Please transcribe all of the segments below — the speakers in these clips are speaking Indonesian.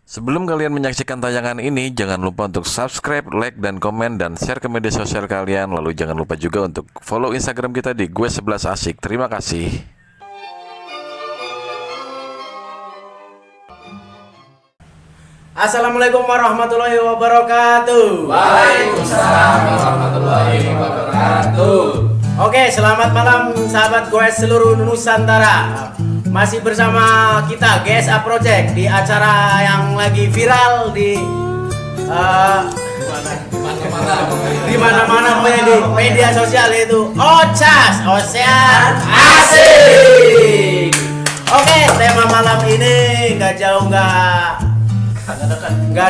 Sebelum kalian menyaksikan tayangan ini, jangan lupa untuk subscribe, like, dan komen, dan share ke media sosial kalian. Lalu jangan lupa juga untuk follow Instagram kita di gue11asik. Terima kasih. Assalamualaikum warahmatullahi wabarakatuh. Waalaikumsalam warahmatullahi wabarakatuh. Oke, selamat malam sahabat gue seluruh Nusantara. Masih bersama kita GSA Project di acara yang lagi viral di mana-mana di media sosial, itu OCAS, Ocean Asik. Oke, tema malam ini nggak jauh nggak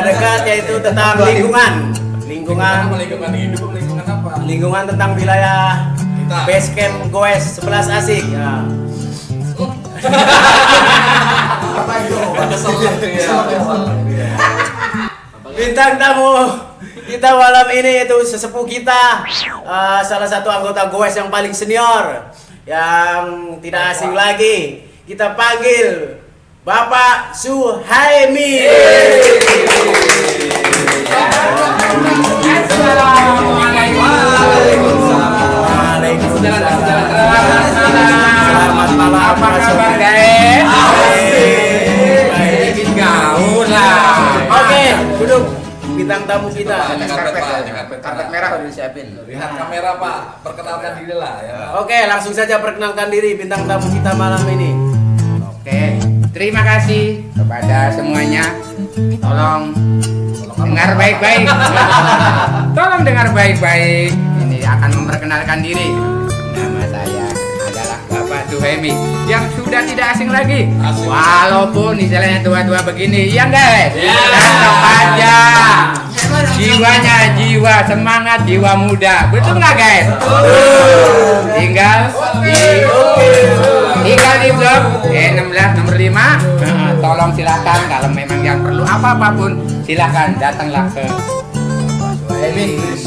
dekat, yaitu tentang lingkungan Lingkungan apa? lingkungan tentang wilayah Kita. base camp Goes 11 Asik ya. Apa itu? Bintang tamu kita malam ini itu sesepuh kita, salah satu anggota Goes yang paling senior, yang tidak asing lagi. Kita panggil Bapak Suhaimi. Selamat malam. Apa kabar guys? Bikin gaul lah. Oke, duduk bintang tamu kita. Karpet merah udah disiapin. Lihat kamera Pak, perkenalkan diri lah ya. Oke, langsung saja perkenalkan diri bintang tamu kita malam ini. Oke, terima kasih kepada semuanya. Tolong dengar baik-baik. Tolong dengar baik-baik. Ini akan memperkenalkan diri. Nama saya adalah Bapak Suhaimi yang sudah tidak asing lagi. Asing. Walaupun istilahnya tua-tua begini, ya guys. Tetap aja. Jiwanya jiwa semangat, jiwa muda. Betul nggak guys? Tinggal di blog 16 nomor 5. Tolong silakan kalau memang yang perlu apapun silakan datanglah ke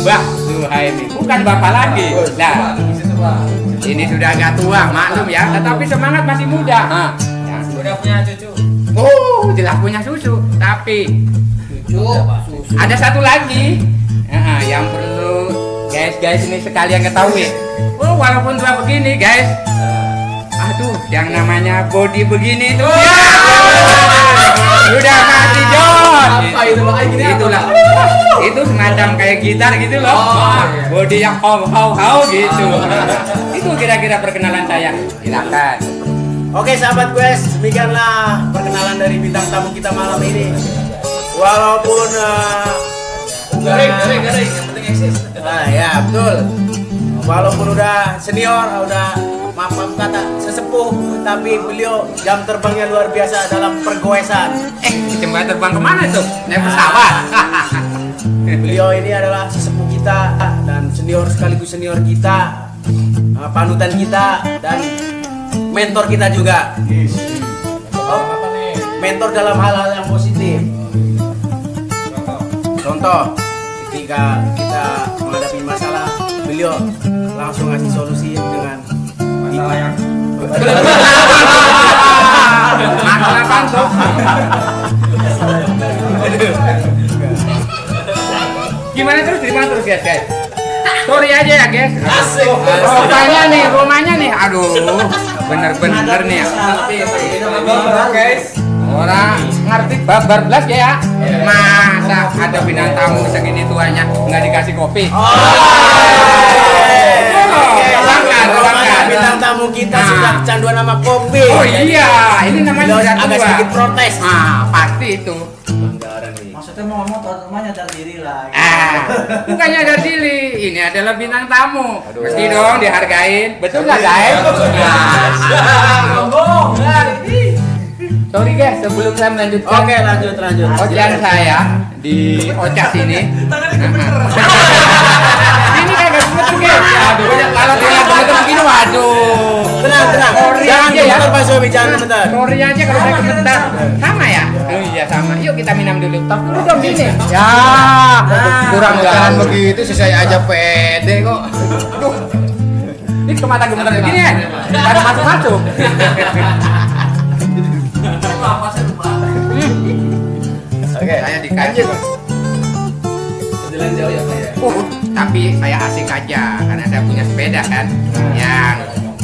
Mbah Suhaimi. Bukan bapak lagi. Nah, ini sudah agak tua, maklum ya, tetapi semangat masih muda. Ya. Udah punya cucu. Oh, jelas punya susu, tapi ada satu lagi yang perlu guys ini sekalian ketahui. Oh, walaupun tua begini guys, aduh, yang namanya body begini tuh sudah mati John. Apa itu Pak? Itulah, itu semacam kayak gitar gitu loh. Body yang how gitu. Itu kira-kira perkenalan saya. Silakan. Oke sahabat gue, demikianlah perkenalan dari bintang tamu kita malam ini. Walaupun Garing, yang penting eksis. ya betul. Walaupun udah senior, udah maaf kata sesepuh, tapi beliau jam terbangnya luar biasa dalam pergoesan. Coba terbang kemana tuh? Naik pesawat. Beliau ini adalah sesepuh kita dan senior sekaligus senior kita, panutan kita dan mentor kita juga. Apa nih? Mentor dalam hal-hal yang positif. Contoh, ketika kita menghadapi masalah, beliau langsung ngasih solusi dengan Masalah yang Masalah apaan tuh? Gimana terus? Dari mana terus guys? Story aja ya guys. asik. Rumahnya nih, aduh, bener-bener nih ya. Guys. Orang ngerti babar belas ya. Masa ada bintang tamu segini tuanya nggak dikasih kopi? Bangga, bintang tamu kita sudah kecanduan sama kopi. Oh iya, ini namanya Beliau sudah agak tua. sedikit protes. Pasti itu. Maksudnya mau ngomong tuan rumahnya dari diri lah. Bukannya ada diri, ini adalah bintang tamu. Mesti dong dihargain. Betul nggak guys? Sorry guys, sebelum saya melanjutkan. Oke, lanjut. Ocean saya di Ocas ini. Ini kagak gemeter guys. Aduh, kalau dia gemeter begini, waduh. Tenang. Sorry Jangan aja ya. gemeter Pak Sobi, jangan gemeter. Sorry aja kalau saya gemeter. Sama ya? Oh iya sama. Yuk kita minum dulu. Tok dulu dong ini. Ya, kurang jalan begitu sih saya aja pede kok. Aduh. Ini ke mata gemeter begini ya? Pada masuk-masuk. Saya dikasih. Jalan jauh ya Pak ya. Tapi saya asik aja karena saya punya sepeda kan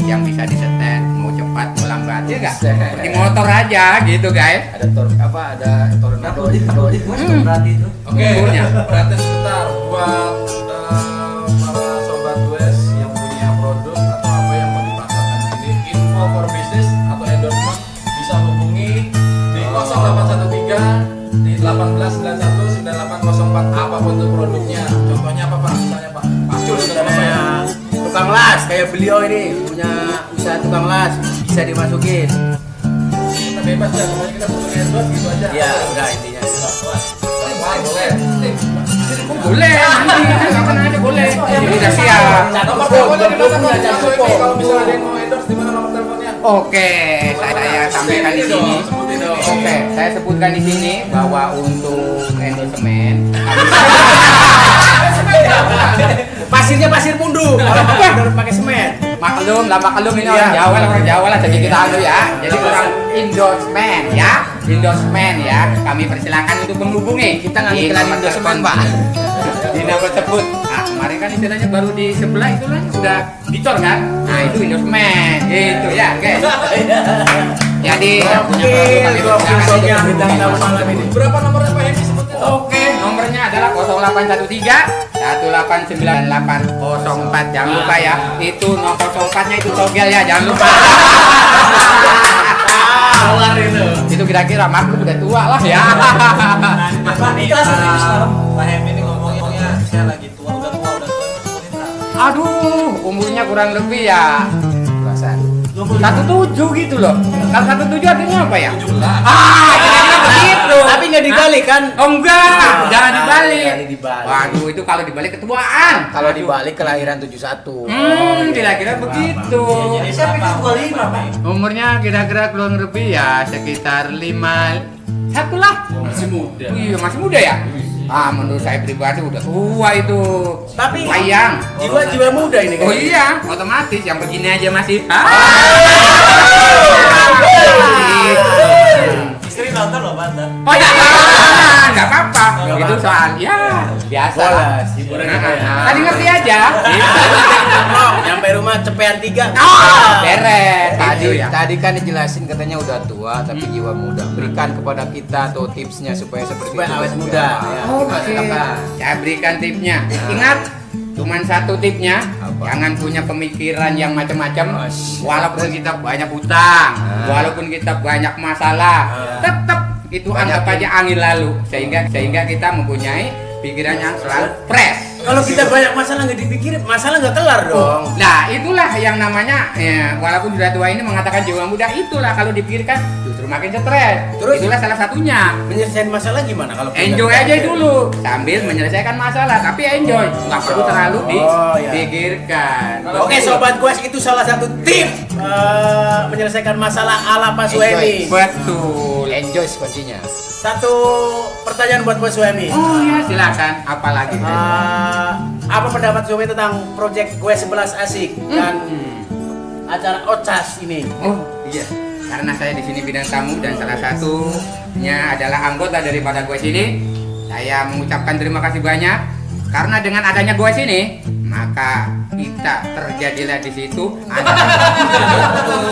yang bisa disetel mau cepat mau lambat ya enggak? Seperti motor aja gitu guys. Ada ada tornado. Kalau di gue berarti itu. Oke, Umurnya. berarti sebentar buat para sobat Wes yang punya produk atau apa yang mau dipasarkan ini, info for business atau endorsement bisa hubungi di 0813 di 18919804 apapun itu produknya. Contohnya apa Pak? Misalnya Pak Pacul Misalnya tukang las kayak beliau ini punya usaha tukang las bisa dimasukin. kita bebas ya, pokoknya kita butuh endorse gitu aja. Iya, enggak intinya. Wah, boleh. Boleh nanti kapan aja boleh. Ini udah siap. Nomor teleponnya di mana Pak? Kalau misalnya ada yang mau endorse di mana nomor teleponnya? Oke, saya sampaikan di sini. Sebutin dong. Oke, saya sebutkan di sini bahwa untuk endosemen Pasirnya pasir mundu. Kalau pakai pakai semen. maklum ini orang Jawa lah jadi kita anu ya. Jadi kurang endorsement ya. Kami persilakan untuk menghubungi. Kita nggak Di iklan nomor endorsement, telepon, Pak. Di nomor tersebut. Nah, kemarin kan istilahnya baru di sebelah itu kan sudah dicor kan. Nah, itu endorsement. Gitu ya, guys. Jadi yang punya produk kami persilakan yang untuk bintang tamu malam ini. Berapa nomornya Pak Hemi sebutin dong? Oke, nomornya adalah 0813 1898804. Jangan lupa ya. Itu 004-nya itu togel ya, jangan lupa. Keluar itu. Itu kira-kira maklum udah tua lah ya. Pak Hemi ini ngomongnya saya lagi tua, udah tua sebutin Pak. Aduh, umurnya kurang lebih ya belasan. 17 gitu loh. Kalau 17 artinya apa ya? 17. Kira-kira begitu. Tapi nggak dibalik kan? Oh enggak, jangan dibalik. Jangan dibalik. Waduh, itu kalau dibalik ketuaan. Kalau dibalik kelahiran 71. Kira-kira begitu. Saya pikir 25, Pak. Umurnya kira-kira kurang lebih ya sekitar 51 lah. Masih muda. Iya, masih muda ya? Menurut saya pribadi udah tua itu. Tapi sayang. jiwa muda ini kan. Oh iya, otomatis yang begini aja masih. Istri nonton loh, Pak. Oh iya, nggak apa-apa. Itu soal ya biasa. Bolas, hiburan kita ya. Tadi ngerti aja. Nyampe rumah cepean 3. Beres. Tadi kan dijelasin katanya udah tua tapi jiwa muda. Berikan kepada kita tuh tipsnya supaya seperti itu. Awet muda. Ya. Oke. Saya berikan tipsnya. Ingat, cuman satu tipnya, jangan punya pemikiran yang macam-macam. Walaupun kita banyak hutang, walaupun kita banyak masalah, tetap itu anggap aja angin lalu. Sehingga kita mempunyai pikiran yang selalu fresh. Kalau kita banyak masalah nggak dipikirin, masalah nggak kelar dong. Nah, itulah yang namanya walaupun sudah tua ini mengatakan jiwa muda, itulah kalau dipikirkan justru makin stres. Terus? Itulah salah satunya. Menyelesaikan masalah gimana kalau kita Enjoy nggak aja bisa? dulu sambil menyelesaikan masalah, tapi enjoy, nggak perlu terlalu Oh, iya. dipikirkan. Oke sobat Quest, itu salah satu tip menyelesaikan masalah ala Pak Suemi. Betul. Enjoy kuncinya. Satu pertanyaan buat Pak Suemi. Oh ya, silakan. Apalagi? Apa pendapat Suemi tentang project Gue 11 Asik dan acara OCAS ini? Oh iya, karena saya di sini bidang tamu dan salah satunya adalah anggota daripada gue sini. Saya mengucapkan terima kasih banyak karena dengan adanya gue sini, maka kita terjadilah di situ.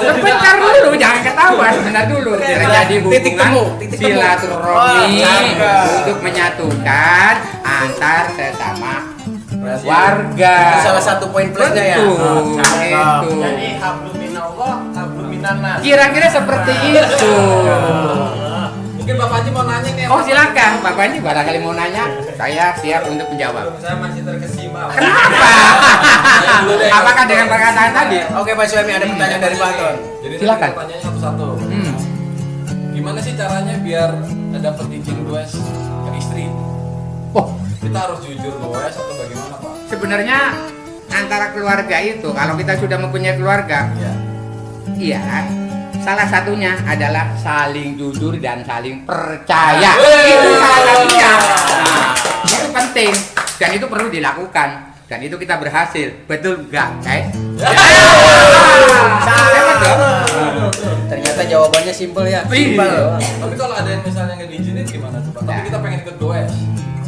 Sebentar dulu, jangan ketawa. Sebentar dulu, terjadi titik hubungan temu, titik temu. silaturahmi cakep. untuk menyatukan antar sesama warga. Itu salah satu poin plusnya ya. Betul, Cakep. itu. Jadi hablum minallah, hablum minannas. Kira-kira seperti itu. Mungkin Bapak Haji mau nanya nih. Oh silakan, Pak Panji barangkali mau nanya, saya siap untuk menjawab. Saya masih terkesima. Kenapa? Apakah dengan perkataan tadi? Oke Pak Suemi, ada pertanyaan dari Pak Anton. Jadi Silakan. pertanyaannya satu-satu. Gimana sih caranya biar dapat izin goes ke istri? Oh, Kita harus jujur goes atau bagaimana Pak? sebenarnya antara keluarga itu, kalau kita sudah mempunyai keluarga, Ya. iya, salah satunya adalah saling jujur dan saling percaya. Wey. Itu salah satunya. Nah, itu penting dan itu perlu dilakukan dan itu kita berhasil. Betul nggak, guys? Hebat dong. Ternyata jawabannya aja simpel ya. Simpel. Tapi kalau ada yang misalnya nggak diizinin gimana coba? Tapi kita pengen ikut goes.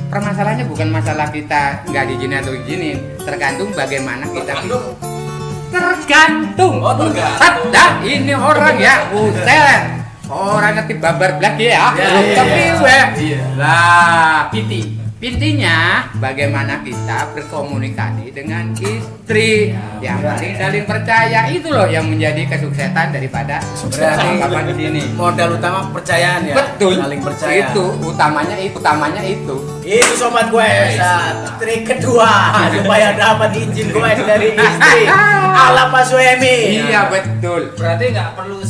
Permasalahannya bukan masalah kita nggak diizinin atau izinin, tergantung bagaimana kita. Tergantung. Oh, tergantung. Buset dah, ini orang ya, buset. Orang ngerti babar belak ya. Tapi lah, intinya bagaimana kita berkomunikasi dengan istri yang paling saling percaya, itu loh yang menjadi kesuksesan daripada percakapan di sini. Modal utama kepercayaan ya. Betul. Saling percaya. Itu utamanya itu. Itu sobat gue. Trik kedua supaya dapat izin gue dari istri. Ala Pak Suemi. Iya betul. Berarti nggak perlu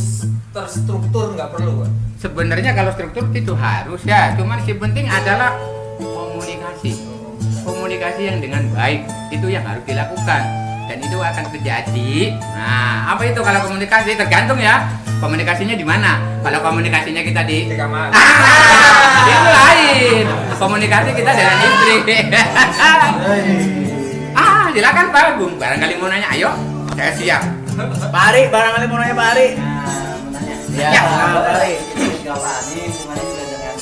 terstruktur, nggak perlu kan? Sebenarnya kalau struktur itu harus ya, cuman si penting adalah komunikasi yang dengan baik, itu yang harus dilakukan dan itu akan terjadi. Nah, apa itu kalau komunikasi? Tergantung ya, komunikasinya di mana. Kalau komunikasinya kita di kamar. itu lain. Komunikasi kita dengan istri. Silakan Pak Agung, barangkali mau nanya, ayo, saya siap. Pak Ari, barangkali mau nanya Pak Ari. Mau nanya. Ya, Pak Ari. Bapak ini hubungannya juga dengan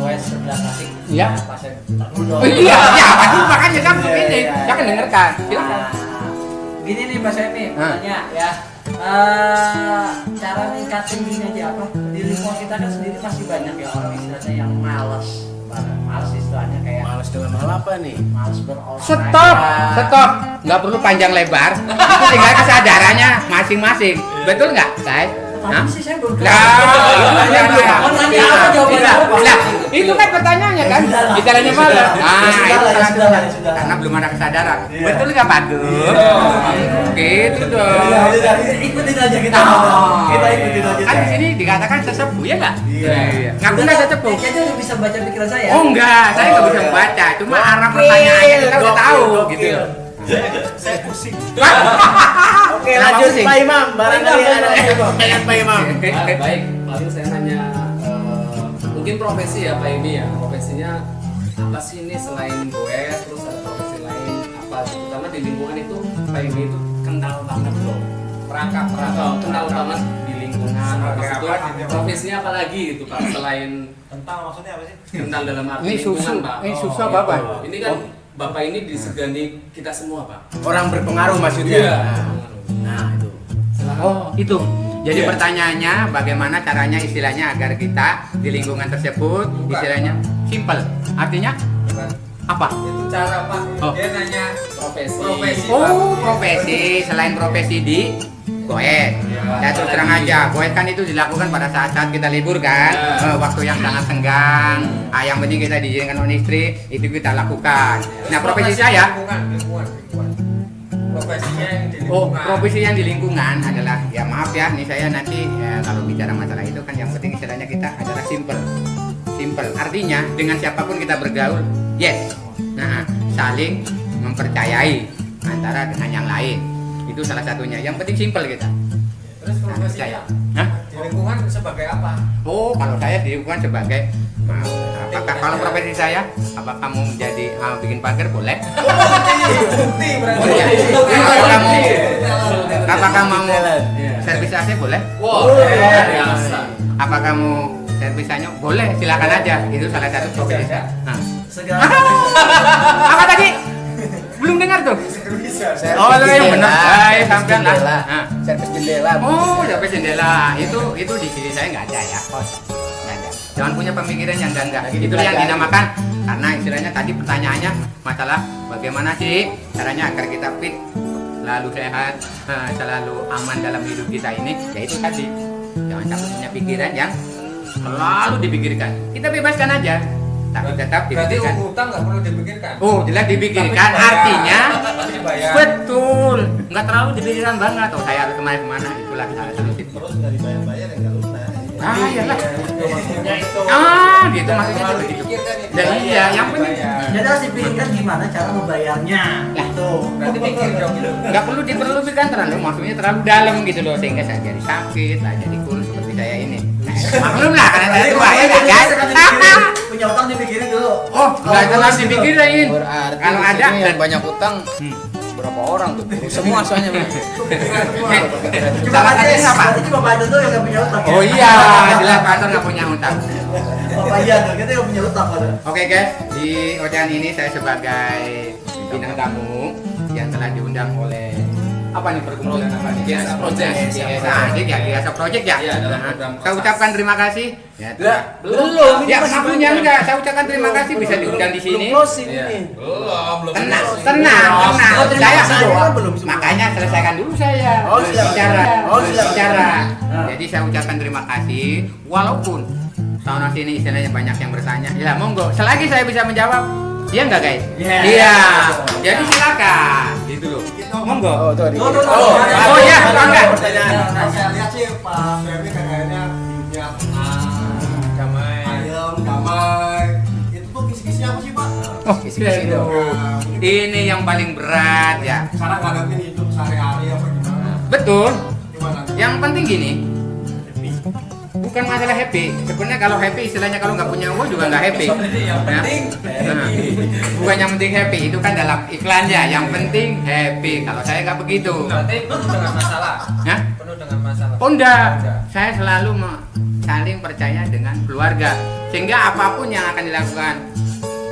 goes sebelah asik. Iya. Pasien terkudo. Oh iya, aduh makanya kamu ini, saya kan dengarkan. Silakan. Gini nih Pak Semi, tanya ya. Cara ningkatin gini aja apa? Di lingkungan kita kan sendiri masih banyak ya orang istilahnya yang malas banget. Malas istilahnya kayak Males dengan hal apa nih? malas berolahraga. Stop, nggak perlu panjang lebar, itu tinggal kesadarannya masing-masing, betul nggak, guys? Hah? Tapi sih saya baru Lah, nanya apa jawabannya apa? Lah, itu kan pertanyaannya kan, bicaranya malah. Nah, itu sudah. karena belum ada kesadaran, betul nggak Pak Dur? Gitu dong. Ikutin aja kita. Kita ikutin aja. Kan di sini dikatakan sesepuh ya nggak? Iya. Ngaku nggak sesepuh? Kayaknya udah bisa baca pikiran saya. Oh enggak, saya nggak bisa membaca, cuma arah pertanyaannya kita udah tahu gitu. Saya pusing. Oke, Kenapa lanjut pusing? Pak Imam. Barangkali ada yang pengen Pak Imam. Baik, lalu saya nanya mungkin profesi ya Pak ini ya, profesinya apa sih ini selain goes, terus ada profesi lain apa gitu, karena di lingkungan itu Pak ini itu kental banget loh, perangkap kental banget di lingkungan. Habis itu profesinya apa lagi gitu Pak selain Kental maksudnya apa sih? kental dalam arti Ini susu, lingkungan, Pak. ini susu Oh, apa, Pak? gitu. Ini kan Bapak ini disegani kita semua Pak. Orang berpengaruh maksudnya. Iya. Nah, itu. Oh, itu. Jadi pertanyaannya bagaimana caranya istilahnya agar kita di lingkungan tersebut istilahnya simple. Artinya apa? Itu cara Pak. Oh. Dia nanya Profesi. Oh, profesi selain profesi di goes. Ya terus terang aja, goes kan itu dilakukan pada saat-saat kita libur kan, waktu yang sangat senggang. Yang penting kita diizinkan oleh istri, itu kita lakukan. Nah, profesi saya, lingkungan. Profesinya yang di oh, lingkungan. profesi yang di lingkungan adalah, ya maaf ya, nih saya nanti ya, kalau bicara masalah itu kan yang penting istilahnya kita adalah simple. Artinya dengan siapapun kita bergaul, yes. Nah, saling mempercayai antara dengan yang lain. Itu salah satunya. Yang penting simple kita. Terus profesinya Hah? di lingkungan sebagai apa? Oh, kalau saya di lingkungan sebagai apakah kalau profesi saya, apa kamu jadi bikin pagar boleh? Bukti berarti. Oh, iya. Kalau kamu apakah mau servis AC boleh? Wow, luar biasa. Apa kamu servisanya boleh? Silakan aja. Itu salah satu profesi saya. Nah. Segala Apa tadi? Belum dengar tuh? Bisa. Oh, lo yang benar. Saya sampean lah. Nah. Servis jendela. Oh, servis jendela. Itu di sini saya nggak ada ya. Nggak ada. Jangan punya pemikiran yang enggak. Itu yang dinamakan karena istilahnya tadi pertanyaannya masalah bagaimana sih caranya agar kita fit, lalu sehat, selalu aman dalam hidup kita ini. Ya itu tadi. Jangan sampai punya pikiran yang selalu dipikirkan. Kita bebaskan aja. Tapi tetap Berarti dipikirkan. utang nggak perlu dipikirkan. Oh, jelas dipikirkan. Tapi dibayar. Artinya Tapi dibayar. betul. Nggak terlalu dipikirkan banget. Oh, saya harus kemana-kemana. Itulah salah satu tips. terus nggak dibayar-bayar ya nggak lunas. Iyalah. Maksudnya itu. Gitu maksudnya Terlalu begitu. dipikirkan itu. Ya iya, yang penting. Jadi harus dipikirkan gimana cara membayarnya. Tuh. Berarti mikir dong gitu. Nggak perlu diperlukan terlalu, maksudnya terlalu dalam gitu loh sehingga saya jadi sakit, lah jadi kurus seperti saya ini. Maklum lah karena saya tua ya kan. Punya utang dipikirin dulu. Oh, nggak terlalu dipikirin. Berarti Kalau di ada sini yang banyak utang berapa orang tuh? Semua soalnya. Cuma Salah Pak satunya apa? Berarti cuma Pak Jan tuh yang nggak punya utang. Oh iya, jelas Pak Anton nggak punya utang. Pak Jan tuh kita yang punya utang Pak. Oke guys, di Ojan ini saya sebagai bintang tamu yang telah diundang oleh apa nih perkumpulan apa nih? GSA Project. GSA Project ya. Iya, dalam Nah, program saya ucapkan terima kasih. Ya, Belum. Ya, ngakunya enggak. Saya ucapkan terima kasih bisa diundang di sini. Belum closing Iya. ini. Belum. Tenang, selesai. tenang. Oh, terima Saya kasih doang, belum semua. makanya selesaikan dulu saya. Oh, siap. bicara. Oh, siap. bicara. Nah. Jadi saya ucapkan terima kasih walaupun tahun sini istilahnya banyak yang bertanya. Ya, monggo. Selagi saya bisa menjawab, iya enggak, guys? Iya. Iya. Jadi silakan. Gitu loh. Monggo. Oh, tuh. Oh, iya, enggak. Pertanyaan. Saya lihat sih Pak Suemi kayaknya hidupnya tenang, ayam, damai. Itu tuh kisi-kisi apa sih Pak? Oh, ini yang paling berat ya. Sekarang ngadepin hidup sehari-hari apa gimana? Betul. Gimana? Yang penting gini, bukan masalah happy. Sebenarnya kalau happy istilahnya kalau nggak punya uang juga nggak happy. Yang penting Nah, bukan yang penting happy, itu kan dalam iklannya. Yang penting happy. Kalau saya nggak begitu. Berarti penuh dengan masalah. Hah? Penuh dengan masalah. Oh enggak, saya selalu saling percaya dengan keluarga. Sehingga apapun yang akan dilakukan,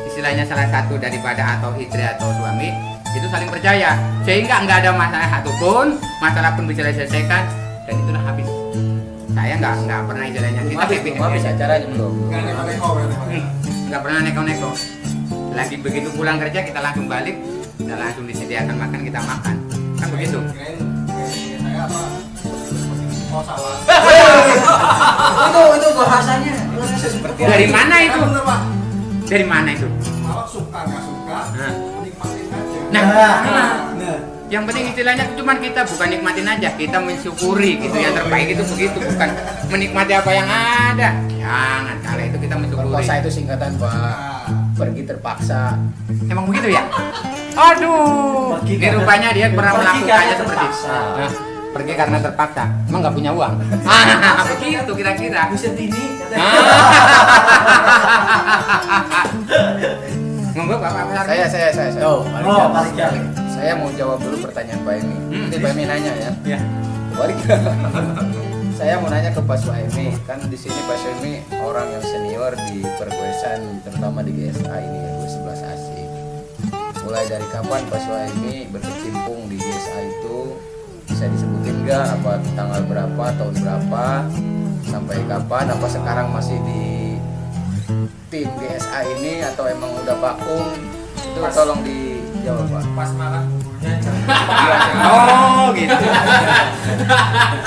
istilahnya salah satu daripada atau istri atau suami, itu saling percaya. Sehingga nggak ada masalah satupun, masalah pun bisa diselesaikan, dan itulah habis. Saya nggak pernah istilahnya kita happy habis acaranya belum. Nggak neko-neko berarti. nggak pernah neko-neko. Lagi begitu pulang kerja kita langsung balik, kita langsung disediakan makan, kita makan, kan begitu. Kirain saya apa? Oh salah. Itu bahasanya. Seperti Dari mana itu? Bener Pak. Dari mana itu? Malah suka nggak suka, Nah. nikmatin aja. Nah, yang penting istilahnya cuma kita bukan nikmatin aja, kita mensyukuri gitu. Yang terbaik itu begitu, bukan menikmati apa yang ada. Jangan, kala itu kita mensyukuri. Perkosa itu singkatan, Pak. Nah, Pergi terpaksa. Emang begitu ya? Aduh, ini rupanya dia pernah Pergi melakukannya karena seperti terpaksa. Nah, pergi karena terpaksa. Emang nggak punya uang? Begitu kira-kira. Buset ini. Monggo Bapak Besar. Saya. Oh, Pak Rijal. Saya mau jawab dulu pertanyaan Pak Emi. Nanti Pak Emi nanya ya. Ya. Warga. Saya mau nanya ke Pak Suhaimi, kan di sini Pak Suhaimi orang yang senior di perkuesan, terutama di GSA ini ya, Gue 11 Asik. Mulai dari kapan Pak Suhaimi berkecimpung di GSA itu? Bisa disebutin nggak apa tanggal berapa, tahun berapa, sampai kapan? Apa sekarang masih di tim GSA ini atau emang udah vakum? Itu tolong dijawab Pak. Pas makan buburnya Oh gitu.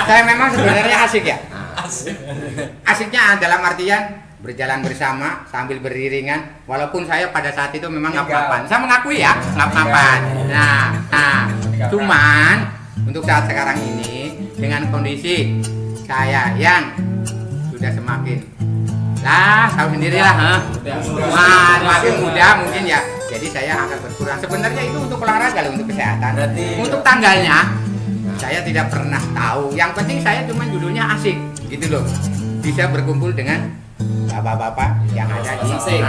Saya memang sebenarnya asik ya. Asiknya dalam artian berjalan bersama sambil beriringan. Walaupun saya pada saat itu memang ngap-ngapan. Saya mengakui ya ngap-ngapan. Nah, cuman untuk saat sekarang ini dengan kondisi saya yang sudah semakin tahu sendirilah, semakin muda mungkin ya. Jadi saya akan berkurang. Sebenarnya itu untuk olahraga loh, untuk kesehatan. Untuk tanggalnya saya tidak pernah tahu. Yang penting saya cuma judulnya asik, gitu loh. Bisa berkumpul dengan bapak-bapak yang ada di Asik.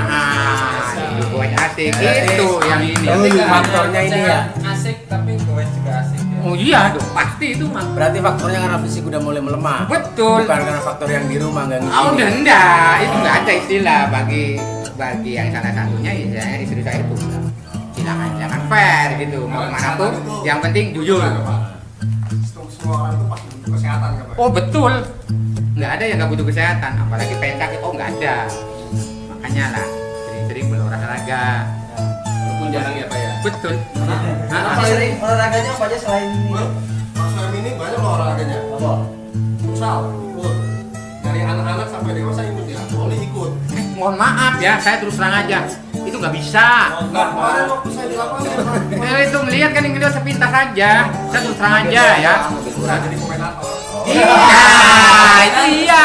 di buat asik itu yang ini. Faktornya ini ya. Asik tapi goes juga asik ya. Oh iya dong, pasti itu mah. Berarti faktornya karena fisik udah mulai melemah. Betul. Bukan karena faktor yang di rumah nggak ngisi. Oh udah enggak, itu enggak ada istilah bagi yang salah satunya ya istri saya itu silakan jangan fair gitu mau kemana pun yang penting jujur. semua orang itu pasti butuh kesehatan kan Pak? Oh betul, nggak ada yang nggak butuh kesehatan apalagi pengen sakit, oh nggak ada. Makanya lah sering-sering berolahraga. Walaupun jarang ya Pak ya. Betul. Apa sering olahraganya apa aja selain ini? Pak Suemi ini banyak loh olahraganya. Apa? Futsal ikut, dari anak-anak sampai dewasa ikut ya, volley ikut. Mohon maaf ya, saya terus terang aja itu nggak bisa. Nah, kemarin waktu saya di lapangan Pak, Itu melihat kan yang ngeliat sepintas aja, saya terus terang aja ya. udah jadi komentator. Iya, itu iya.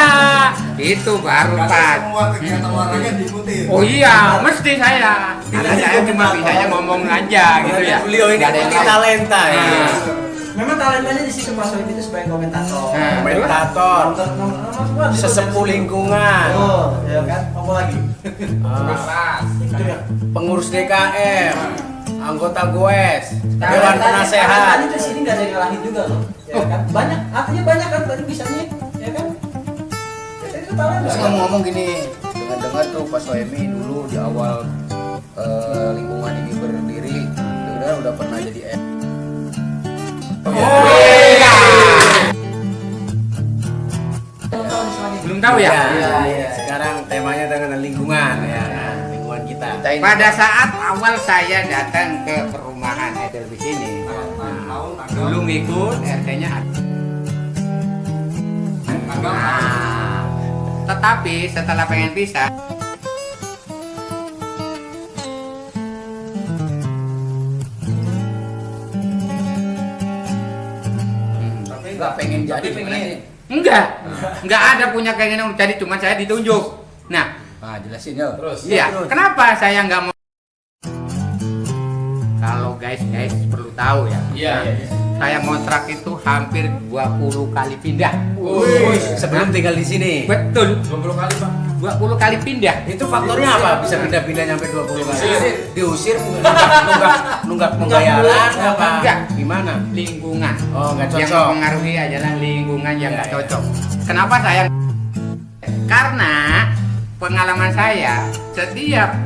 Itu baru Karena Pak. semua kegiatan olahraga diikutin. Oh iya, mesti saya. Karena saya cuma bisanya ngomong aja gitu ya. Beliau ini Nggak ada yang punya lain. talenta ya. Nah. Memang talentanya di situ Mas Sohib itu sebagai komentator. Nah. Komentator, sesepuh lingkungan, Oh, ya kan? Apa lagi? pengurus DKM, anggota goes, Nah, dewan tadi penasehat. di sini nggak ada yang ngalahin juga loh, ya kan? Banyak, artinya banyak kan tadi bisanya, ya kan? Ya tadi ketahuan Terus nggak? ngomong-ngomong gini, dengar-dengar tuh Pak Soemi dulu di awal lingkungan ini berdiri, dengar udah pernah jadi Belum tahu ya? Iya. Sekarang temanya dengan lingkungan ya, lingkungan kita. Pada saat awal saya datang ke perumahan Edel di sini, dulu ngikut RT-nya tetapi setelah pengen pisah nggak pengen jadi sebenarnya. Enggak ada punya keinginan untuk jadi, cuma saya ditunjuk. Nah, jelasin ya. Terus. Iya, kenapa saya nggak mau? Kalau guys perlu tahu ya. Iya. Saya kontrak itu hampir 20 kali pindah. Sebelum tinggal di sini. Betul, 20 kali Pak. 20 kali pindah. Itu faktornya apa? Bisa pindah-pindah sampai 20 kali. Diusir, nunggak pembayaran apa? Enggak. Gimana? Lingkungan. Oh, nggak Yang cocok. mempengaruhi adalah lingkungan yang nggak Iya, cocok. Kenapa saya? Karena pengalaman saya setiap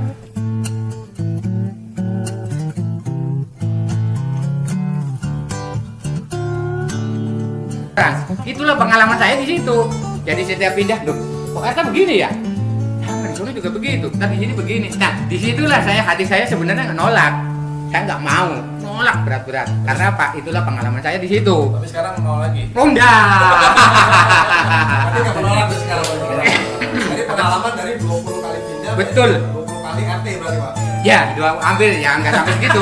itulah pengalaman saya di situ. Jadi setiap pindah, loh, kok RT begini ya? Sama di sana juga begitu. Tapi di sini begini. Nah, disitulah hati saya sebenarnya nolak. Saya nggak mau nolak berat-berat. Karena apa? Itulah pengalaman saya di situ. Tapi sekarang mau lagi. Ronda. Berarti nggak menolak tuh sekarang Pak. Jadi pengalaman dari 20 kali pindah. Betul. 20 kali RT berarti Pak. Ya, hampir ya nggak sampai segitu.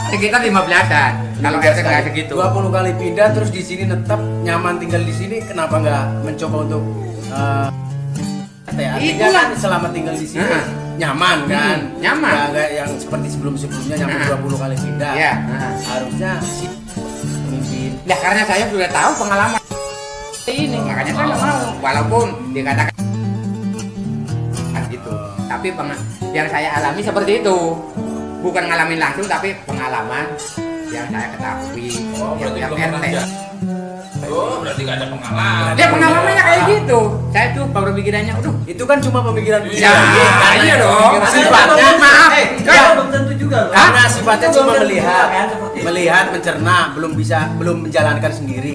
Sekitar 15-an. Kalau RT nggak segitu. 20 kali pindah terus di sini tetap nyaman tinggal di sini, kenapa nggak mencoba untuk artinya Itulah. kan selama tinggal di sini Nah. nyaman kan? Nyaman. Nggak yang seperti sebelum-sebelumnya nyampe Nah. 20 kali pindah. Ya. Harusnya sih pemimpin. Ya karena saya sudah tahu pengalaman ini, makanya saya nggak mau. Walaupun dikatakan gitu, tapi yang saya alami seperti itu, bukan ngalamin langsung, tapi pengalaman yang saya ketahui. Oh, yang berarti tiap belum pernah RT. Oh, berarti nggak ada pengalaman. Dia pengalamannya kayak gitu. Saya tuh baru pikirannya, aduh. Itu kan cuma pemikiran Iya, iya dong. Sifatnya Maaf. Ya, belum tentu juga loh. karena sifatnya cuma Belum tentu melihat, kan, seperti itu. melihat, mencerna, belum menjalankan sendiri.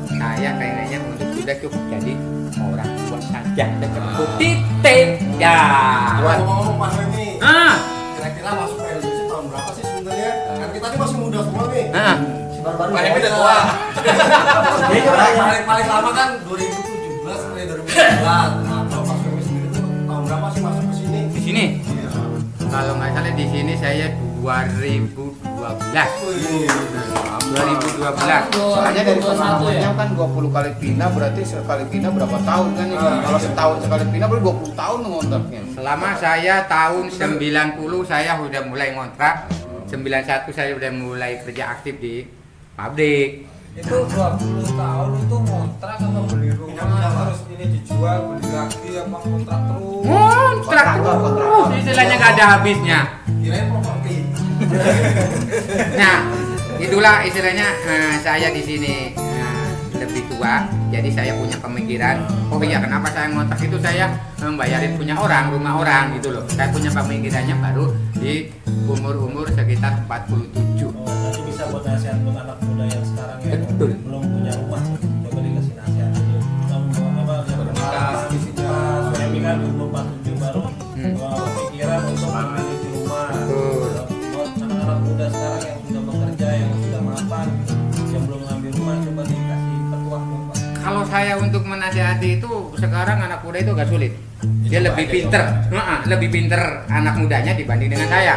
Saya kayaknya untuk sudah cukup jadi orang tua saja. Cukup titik. Ya. Ngomong-ngomong Pak Soemi, kira-kira masuk ke LDC tahun berapa sih sebenarnya? Kan kita ini masih muda semua nih. Si baru-baru Pak ya. Hemi udah tua. Jadi paling lama kan 2017 sampai 2019. Nah, kalau Pak Soemi sendiri tuh tahun berapa sih masuk ke sini? Di sini. Iya. Kalau nggak salah di sini saya 2012. 2012. Soalnya dari 2021 pengalamannya ya? kan 20 kali pindah, berarti sekali pindah berapa tahun kan ini? Kalau setahun sekali pindah berarti 20 tahun ngontraknya. Selama saya tahun 90 saya sudah mulai ngontrak. 91 saya sudah mulai kerja aktif di pabrik. Itu 20 tahun itu ngontrak apa beli rumah terus ini dijual beli lagi apa ngontrak terus. Ngontrak terus, istilahnya nggak ada habisnya. Kirain properti. Nah, itulah istilahnya saya di sini lebih tua, jadi saya punya pemikiran. Oh iya, kenapa saya ngontrak itu saya membayarin punya orang, rumah orang gitu loh. Saya punya pemikirannya baru di umur sekitar 47. Oh, nanti bisa buat nasihat buat anak muda yang sekarang ya Betul. belum punya rumah. Coba dikasih nasihat. Kamu apa yang pernah visinya suami kan umur 47 baru kepikiran untuk memiliki rumah. Betul. Buat anak-anak muda sekarang yang sudah bekerja, yang sudah mapan, yang belum ngambil rumah, coba dikasih petuah dong, Pak. Kalau saya untuk menasihati itu sekarang anak muda itu agak sulit. Dia lebih pinter, lebih pinter anak mudanya dibanding dengan saya.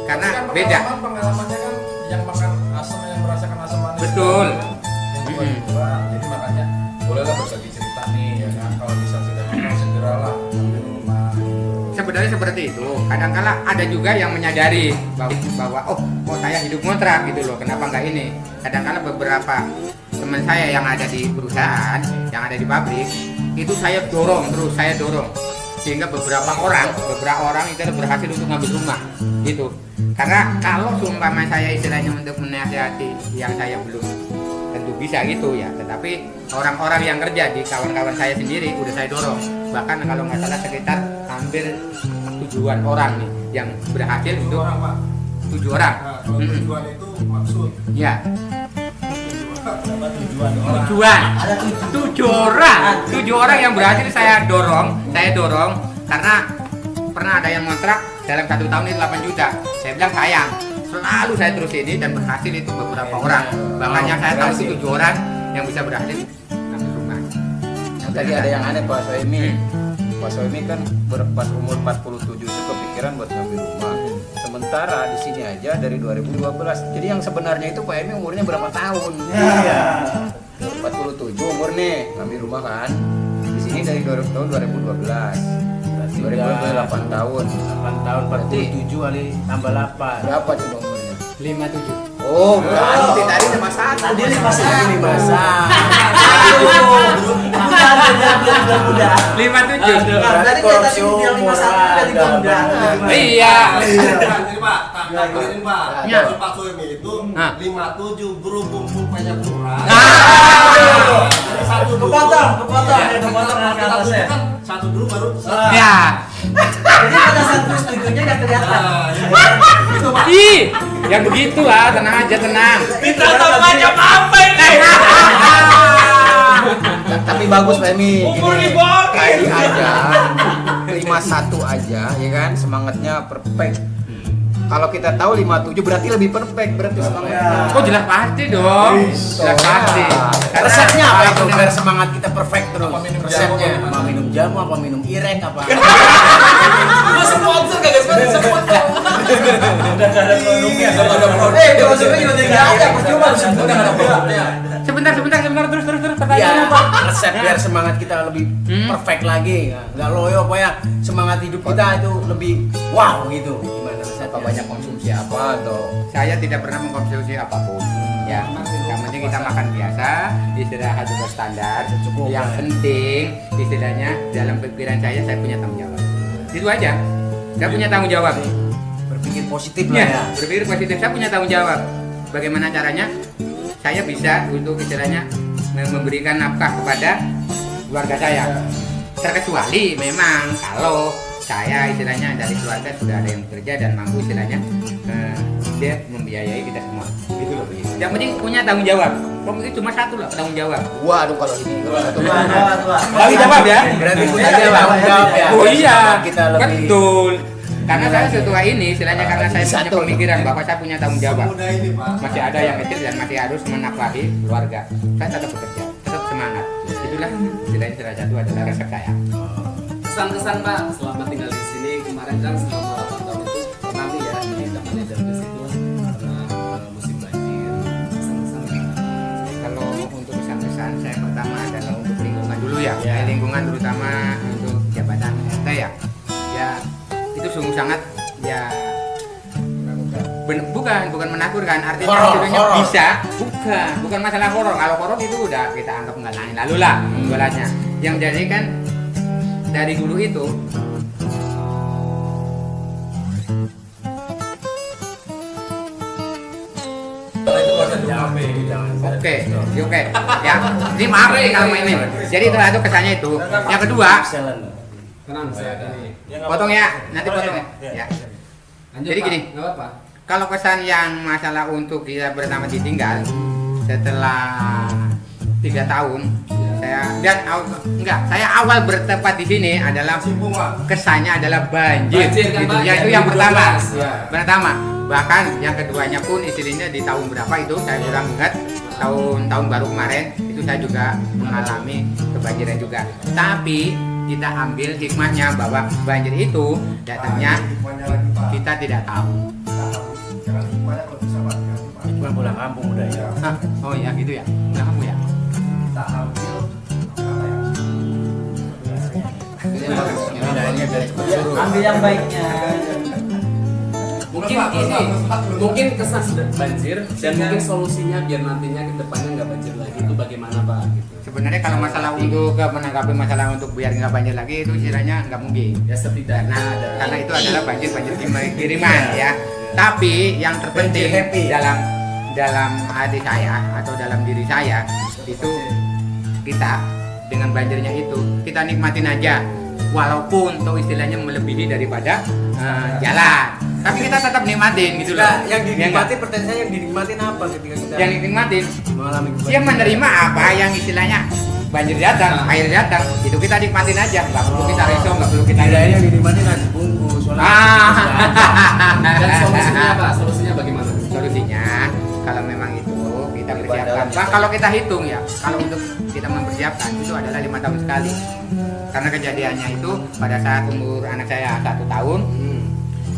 Karena Tapi kan beda. Pengalamannya kan yang makan asam, yang merasakan asam manis. Betul. Yang tua juga. Jadi makanya bolehlah berbagi cerita nih ya kan. Kalau bisa sudah kenal segeralah ambil rumah. sebenarnya seperti itu. Kadang-kala ada juga yang menyadari bahwa oh saya hidup ngontrak gitu loh, kenapa nggak ini. Kadang-kala beberapa teman saya yang ada di perusahaan, yang ada di pabrik, itu saya dorong sehingga beberapa orang itu berhasil untuk ngambil rumah gitu. Karena kalau seumpama saya istilahnya untuk menasihati yang saya belum tentu bisa gitu ya, tetapi orang-orang yang kerja di kawan-kawan saya sendiri udah saya dorong. Bahkan kalau nggak salah sekitar hampir 7-an orang nih yang berhasil untuk 7 orang. Nah, kalau tujuan itu maksud. Ya. Apa tujuan orang? Ada 7 orang yang berhasil saya dorong karena pernah ada yang ngontrak dalam 1 tahun itu 8 juta. Saya bilang sayang, selalu saya terus ini dan berhasil itu beberapa orang. Bahkan saya tahu itu 7 orang yang bisa berhasil ngambil rumah. Tadi ada yang aneh Pak Soemi. Pak Soemi kan pas umur 47 itu kepikiran buat ngambil rumah. Sementara di sini aja dari 2012. Jadi yang sebenarnya itu Pak Emi umurnya berapa tahun? Iya. 47 umur nih ngambil rumah kan. Di sini dari tahun 2012. 2008 tahun. 8 tahun 47 kali tambah 8. Berapa coba umurnya? 57. Oh, berarti tadi cuma 1. Tadi 51. 57. Berarti korupsi umur ada. Iya. Ini Pak, ini Pak. Ya. Maksud Pak Soemi itu Nah. 57 berhubung banyak kurang. Ah. Satu dulu. Kepotong Ya, ke kita atasnya. kan satu dulu baru. Ya. Jadi pada saat terus tujuannya nggak kelihatan. Itu Pak. Ih, yang begitu lah, tenang aja, tenang. Ditantang macam apa ini? Tapi bagus Pak Emi. Umur Gini, dibohongin. tadi aja 51 aja ya kan semangatnya perfect. Kalau kita tahu 57 berarti lebih perfect berarti semangatnya. Kok jelas pasti dong. Jelas pasti. Karena Resepnya apa itu benar. biar semangat kita perfect terus? Apa minum Resepnya jamu, apa minum jamu apa minum irek apa? Lu sponsor kagak sponsor? Udah gak ada produknya. Kalau sebenarnya juga tidak ada percuma Udah nggak ada produknya. Sebentar, terus Ya, pertanyaannya apa? resep biar semangat kita lebih perfect lagi, nggak loyo pokoknya semangat hidup kita itu lebih wow gitu. Gimana resepnya? Apa banyak konsumsi apa atau Saya tidak pernah mengkonsumsi apapun. Ya, yang penting kita makan biasa, istirahat juga standar. Yang penting istilahnya dalam pikiran saya punya tanggung jawab. Itu aja. Saya punya tanggung jawab. Berpikir positif lah ya. Ya, berpikir positif. Saya punya tanggung jawab. Bagaimana caranya? Saya bisa untuk istilahnya memberikan nafkah kepada keluarga saya. Terkecuali memang kalau saya istilahnya dari keluarga sudah ada yang bekerja dan mampu istilahnya dia membiayai kita semua. Gitu loh. Yang penting punya tanggung jawab. Pokoknya cuma satu lah tanggung jawab. waduh kalau ini kalau satu Tanggung jawab ya. Berarti punya tanggung jawab ya. Oh iya, Kita lebih betul. Karena saya setua ini, istilahnya karena saya punya pemikiran bahwa saya punya tanggung jawab. Semudah ini Pak. Masih ada yang kecil dan masih harus menafkahi keluarga. Saya tetap bekerja, tetap semangat. Itulah istilahnya salah satu adalah resep saya. Kesan-kesan Pak selama tinggal di sini kemarin kan selama 8 tahun itu pernah nih ya di zamannya Darwis itu pernah musim banjir. Kesan-kesan Kalau untuk pesan-pesan saya pertama adalah untuk lingkungan dulu ya. Lingkungan terutama untuk jabatan RT ya. Ya itu sungguh sangat ya bukan menakutkan, artinya istilahnya bisa bukan masalah horor. Kalau horor itu udah kita anggap nggak lain lalu lah jualannya. Yang jadi kan dari dulu itu oke ya ini maaf nih kalau ini jadi itu satu kesannya itu. Yang kedua tenang saya ini. potong ya nanti potong ya. Lanjut, Jadi Pak. gini. Nggak apa-apa. Kalau kesan yang masalah untuk kita bersama ditinggal setelah 3 tahun saya awal bertempat di sini adalah kesannya adalah banjir Banjir kan, gitu. Pak? Ya, itu Ya, yang pertama. 2012. Ya. Pertama, bahkan yang keduanya pun istilahnya di tahun berapa itu saya kurang ingat. Tahun baru kemarin itu saya juga mengalami kebanjiran juga. Tapi kita ambil hikmahnya bahwa banjir itu datangnya kita tidak tahu. Cuma pulang kampung udah ya. Hah? Oh ya gitu ya. Pulang kamu ya. Itu yang bagus. Wilayahnya biar cepat surut. Ambil yang baiknya. Mungkin ini, mungkin kesan banjir dan mungkin solusinya biar nantinya ke depannya nggak banjir lagi itu bagaimana Pak? Gitu. Sebenarnya kalau masalah untuk menanggapi masalah untuk biar nggak banjir lagi itu istilahnya nggak mungkin. Ya setidaknya ada. Karena itu adalah banjir kiriman ya. Tapi yang terpenting dalam hati saya atau dalam diri saya itu kita dengan banjirnya itu kita nikmatin aja, walaupun tuh istilahnya melebihi daripada jalan. Tapi kita tetap nikmatin gitu loh. Nah, yang Ya dinikmati nggak? pertanyaan saya yang dinikmatin apa ketika kita Yang dinikmatin mengalami dia menerima apa yang istilahnya banjir datang, air datang, itu kita nikmatin aja, nggak perlu kita risau, nggak perlu kita Kirain yang dinikmatin nasi bungkus. Dan solusinya Pak? Solusinya bagaimana? Solusinya kalau memang itu kita persiapkan, Pak, kalau kita hitung ya, kalau untuk kita mempersiapkan itu adalah 5 tahun sekali. Karena kejadiannya itu pada saat umur anak saya 1 tahun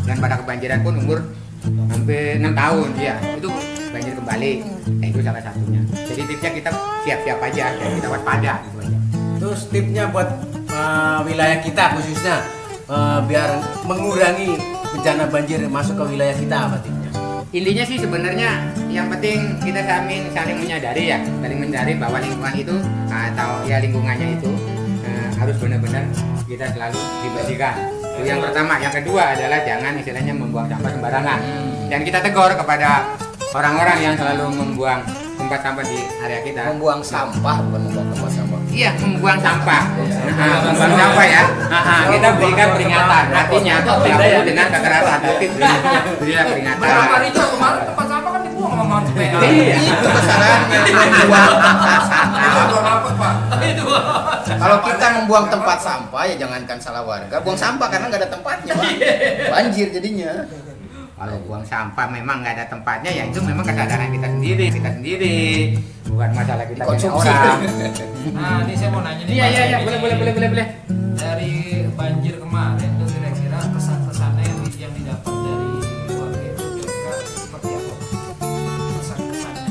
dan pada kebanjiran pun umur hampir 6 tahun ya, itu banjir kembali. Nah, itu salah satunya. Jadi tipsnya kita siap-siap aja dan kita waspada gitu aja. Terus tipnya buat wilayah kita khususnya biar mengurangi bencana banjir masuk ke wilayah kita apa tipnya? Intinya sih sebenarnya yang penting kita saling menyadari ya, saling menyadari bahwa lingkungan itu atau ya lingkungannya itu harus benar-benar kita selalu dibersihkan. Itu yang pertama. Yang kedua adalah jangan istilahnya membuang sampah sembarangan. Dan kita tegur kepada orang-orang yang selalu membuang tempat sampah di area kita. Membuang sampah bukan membuang tempat sampah. Iya, membuang sampah. Membuang sampah ya. Kita berikan peringatan. Artinya tidak perlu dengan kekerasan, tapi berilah peringatan. Berapa Rico kemarin tempat sampah kan dibuang sama Mama PA. Iya. Itu kesalahannya membuang tempat sampah. Apa Pak? Itu. Kalau kita membuang tempat sampah ya jangankan salah warga, buang sampah karena nggak ada tempatnya, Pak. Banjir jadinya. Kalau buang sampah memang nggak ada tempatnya ya itu memang kesadaran kita sendiri, bukan masalah kita punya Konsumsi. orang. Nah, ini saya mau nanya nih. Iya Pak, iya iya ini boleh. Dari banjir kemarin tuh kira-kira kesan-kesannya yang didapat dari warga itu kira-kira seperti apa? Kesan-kesannya.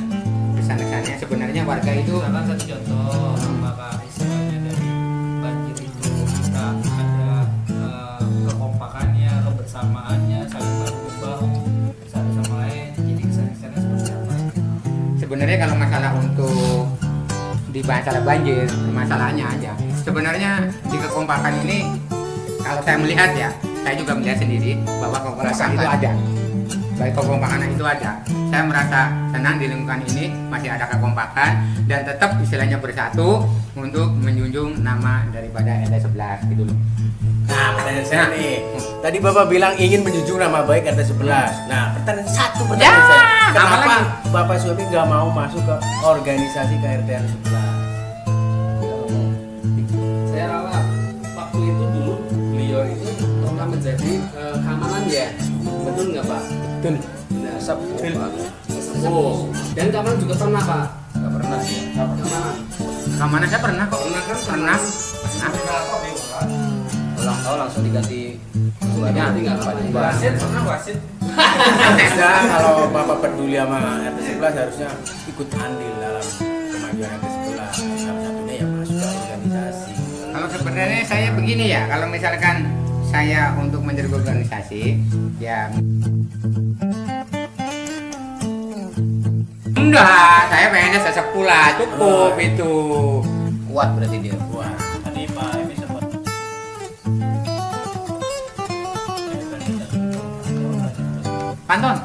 Kesan-kesannya sebenarnya warga itu Misalkan satu contoh, apakah istilahnya dari banjir itu kita ada kekompakannya, kebersamaannya, saling bahu-membahu satu sama lain. Jadi kesan-kesannya seperti apa? sebenarnya kalau masalah untuk di masalah banjir masalahnya aja. Sebenarnya di kekompakan ini kalau saya melihat ya, saya juga melihat sendiri bahwa kekompakan itu ada. Baik kekompakan itu ada. Saya merasa senang di lingkungan ini masih ada kekompakan dan tetap istilahnya bersatu untuk menjunjung nama daripada RT 11 gitu loh. Nah, pertanyaan saya nih. Tadi Bapak bilang ingin menjunjung nama baik RT 11. Nah, pertanyaan saya. Ya, Kenapa apa lagi? Bapak Suami nggak mau masuk ke organisasi KRT 11? Saya rasa waktu itu dulu beliau itu pernah menjadi keamanan ya, betul nggak Pak? Betul. Benar. Sepuh, Pak. Oh, dan keamanan juga pernah Pak. Nggak pernah ya. Keamanan. Keamanan saya pernah kok. Pernah kan? Pernah. Ulang tahun langsung diganti Diganti nggak apa? Wasit pernah wasit? Harusnya kalau Bapak peduli sama RT 11 harusnya ikut andil dalam kemajuan RT 11. Salah satunya ya masuk ke organisasi. Kalau sebenarnya saya begini ya, kalau misalkan saya untuk menjadi organisasi, ya enggak, saya pengennya sesepuh lah, cukup itu. kuat berarti dia. Wah, Tadi Pak Emi sempat Panton,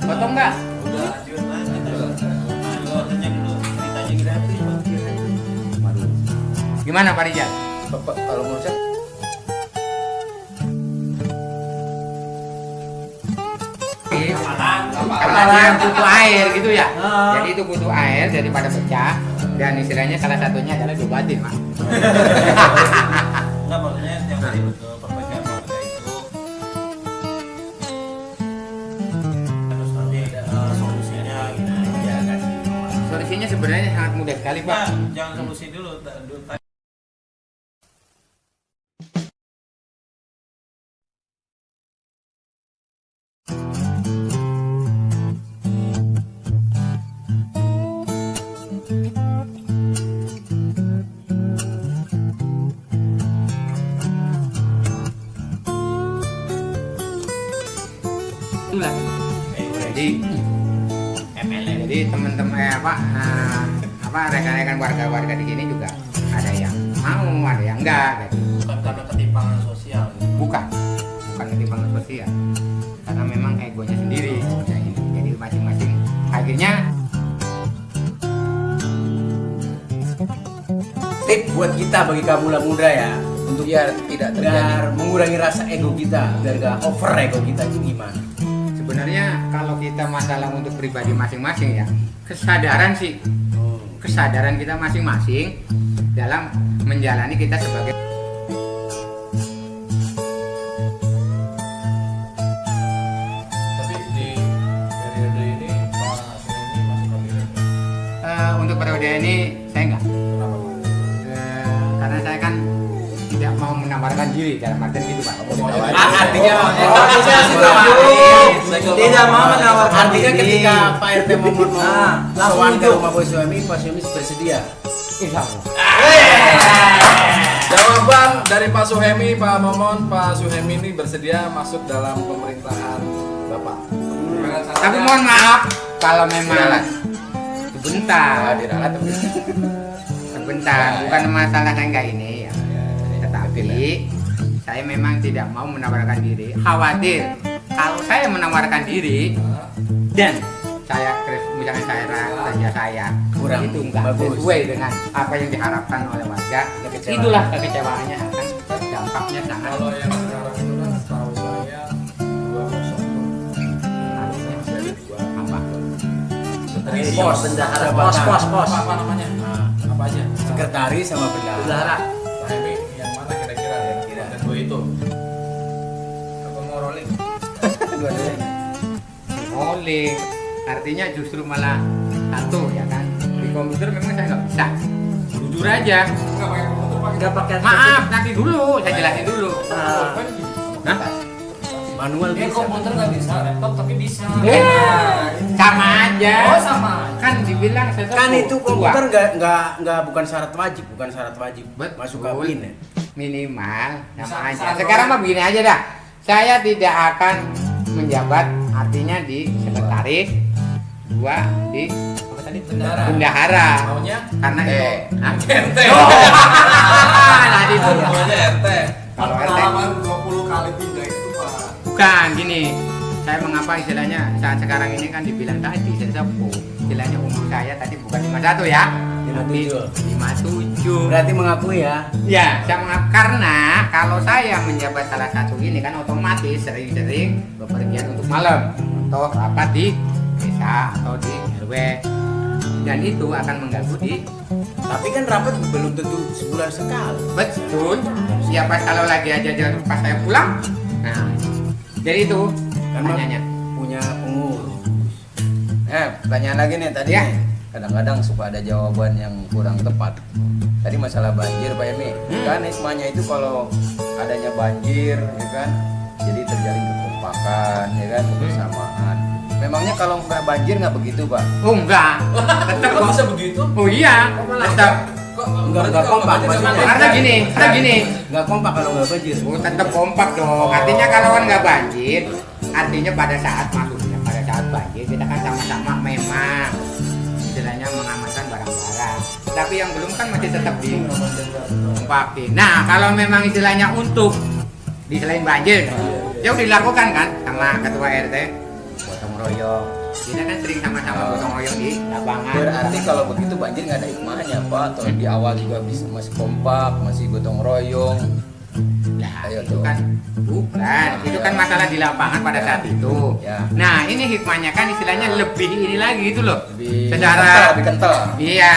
potong nggak? udah lanjut aja. Ayo tanya dulu ceritanya gratis Pak. Gimana Pak Rijal? Bapak, kalau menurut saya Karena dia butuh air gitu ya. Jadi itu butuh air daripada pecah. Dan istilahnya salah satunya adalah diobatin, Pak. Enggak, maksudnya yang tadi betul perbaikan warga itu terus nanti solusinya gimana ya kan. Solusinya sebenarnya sangat mudah sekali, Pak. Pak, jangan solusi dulu. kebetulan. Jadi teman-teman rekan-rekan warga-warga di sini juga ada yang mau, ada yang enggak. Gitu. Bukan karena ketimpangan sosial. Bukan ketimpangan sosial, karena memang egonya sendiri. Jadi masing-masing akhirnya. Tip buat kita bagi kaum muda ya, untuk Biar tidak terjadi. biar mengurangi rasa ego kita, biar gak over ego kita itu gimana? Sebenarnya kalau kita masalah untuk pribadi masing-masing ya, kesadaran kita masing-masing dalam menjalani kita sebagai Tapi di periode ini Pak Suhemi masuk kabinet. untuk periode ini saya enggak. Kenapa Pak? Karena saya kan tidak mau menawarkan diri dalam artian gitu Pak. Artinya Tidak mau menawarkan artinya diri. ketika Pak RT Momon mau langsung sowan ke hidup. rumah Bos Suhemi, Pak Suhemi bersedia. Insya Allah. Jawaban dari Pak Suhemi, Pak Momon, Pak Suhemi ini bersedia masuk dalam pemerintahan Bapak. Tapi mohon maaf kalau memang sebentar, bukan masalah saya enggak ini ya. Tetapi saya memang tidak mau menawarkan diri. Khawatir kalau saya menawarkan diri dan saya misalnya saya kerja saya Kurang itu enggak bagus. sesuai dengan apa yang diharapkan oleh warga, Kekecewaan. itulah kekecewaannya akan dampaknya sangat Kalau yang sekarang itu kan setahu saya 2-0. apa? Pos, bendahara pos. Apa namanya? Apa aja? Sekretaris sama bendahara. Pak Hemi yang mana kira-kira ya? Dan dua itu. Apa mau rolling? Oleh artinya justru malah satu ya kan, di komputer memang saya nggak bisa, jujur aja. Nggak pakai Maaf, nanti dulu saya jelasin dulu. Hah? Manual bisa. Komputer nggak bisa, laptop tapi bisa. Sama aja. Oh, sama. Kan dibilang sesuatu. Kan itu komputer nggak bukan syarat wajib, Betul. masuk kabin ya. Minimal sama Bisa- aja. bisa Sekarang mah begini aja dah. Saya tidak akan menjabat artinya di sekretaris, dua di Apa tadi bendahara? bendahara. Maunya? Karena itu. Hah? RT. Nah, itu. Maunya RT. Kalau RT pengalaman 20 kali pindah itu Pak. bukan gini. Saya mengapa istilahnya saat sekarang ini kan dibilang tadi saya sepuh. Istilahnya umur saya tadi bukan 51 ya. 57. 57. Berarti mengakui ya. Ya, saya mengapa karena kalau saya menjabat salah satu ini kan otomatis sering-sering bepergian untuk malam atau rapat di desa atau di RW. Dan itu akan mengganggu di Tapi kan rapat belum tentu sebulan sekali. betul. Siapa kalau lagi aja jangan pas saya pulang. Nah, jadi itu Kan pertanyaannya. punya pengurus. Pertanyaan lagi nih tadi. Ya. nih. Kadang-kadang suka ada jawaban yang kurang tepat. Tadi masalah banjir Pak Hemi. Kan hikmahnya itu kalau adanya banjir, ya kan, jadi terjalin kekompakan, ya kan, kebersamaan. Memangnya kalau nggak banjir nggak begitu Pak? Oh enggak. Tetap Kok kok. bisa begitu? Oh iya, tetap. Kok Enggak kompak maksudnya. Karena gini. Nggak kompak kalau nggak banjir. Oh, tetap kompak dong. Artinya kalau kan nggak banjir, artinya pada saat banjir kita kan sama-sama memang istilahnya mengamankan barang-barang. Tapi yang belum kan masih tetap dikompakin. Nah, kalau memang istilahnya untuk di selain banjir, ya udah dilakukan kan sama ketua RT, gotong royong. Kita kan sering sama-sama gotong royong di lapangan. Berarti kalau begitu banjir nggak ada hikmahnya Pak? Atau di awal juga bisa masih kompak, masih gotong royong? Nah, Ayo itu tuh. kan bukan, itu kan masalah di lapangan pada saat itu. Ya. Nah, ini hikmahnya kan istilahnya lebih ini lagi gitu loh. Lebih Secara kental, lebih kental. iya.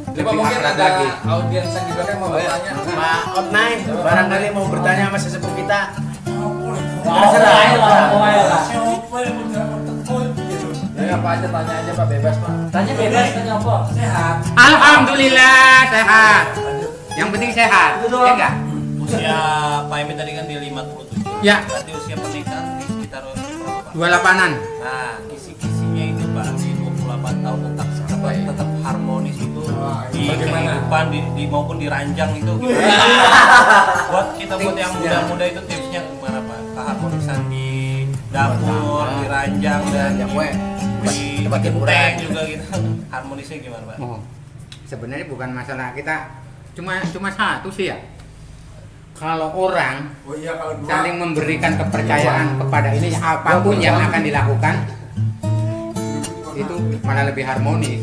Coba mungkin akrab ada lagi. audiens yang di belakang mau bertanya. Pak Otnai, barangkali mau bertanya sama sesepuh kita. Terserah. Ya, apa aja tanya aja Pak, bebas Pak. Tanya bebas, tanya apa? Sehat. Alhamdulillah sehat. Yang penting sehat. Itu Ya doang. enggak? Usia Pak Emi tadi kan di 57. Ya. Berarti usia pernikahan di sekitar berapa Pak? 28-an. Nah, kisi-kisinya itu Pak di 28 tahun tetap harmonis itu di Bagaimana? kehidupan di maupun di ranjang itu. Buat kita buat yang muda-muda itu tipsnya gimana Pak? Keharmonisan di dapur, di ranjang dan yang gue di tempat hiburan genteng juga gitu. Harmonisnya gimana, Pak? Oh, sebenarnya bukan masalah kita cuma satu sih ya. Kalau orang Oh iya, kalau dua saling memberikan kepercayaan kepada ini apapun yang akan dilakukan itu malah lebih harmonis.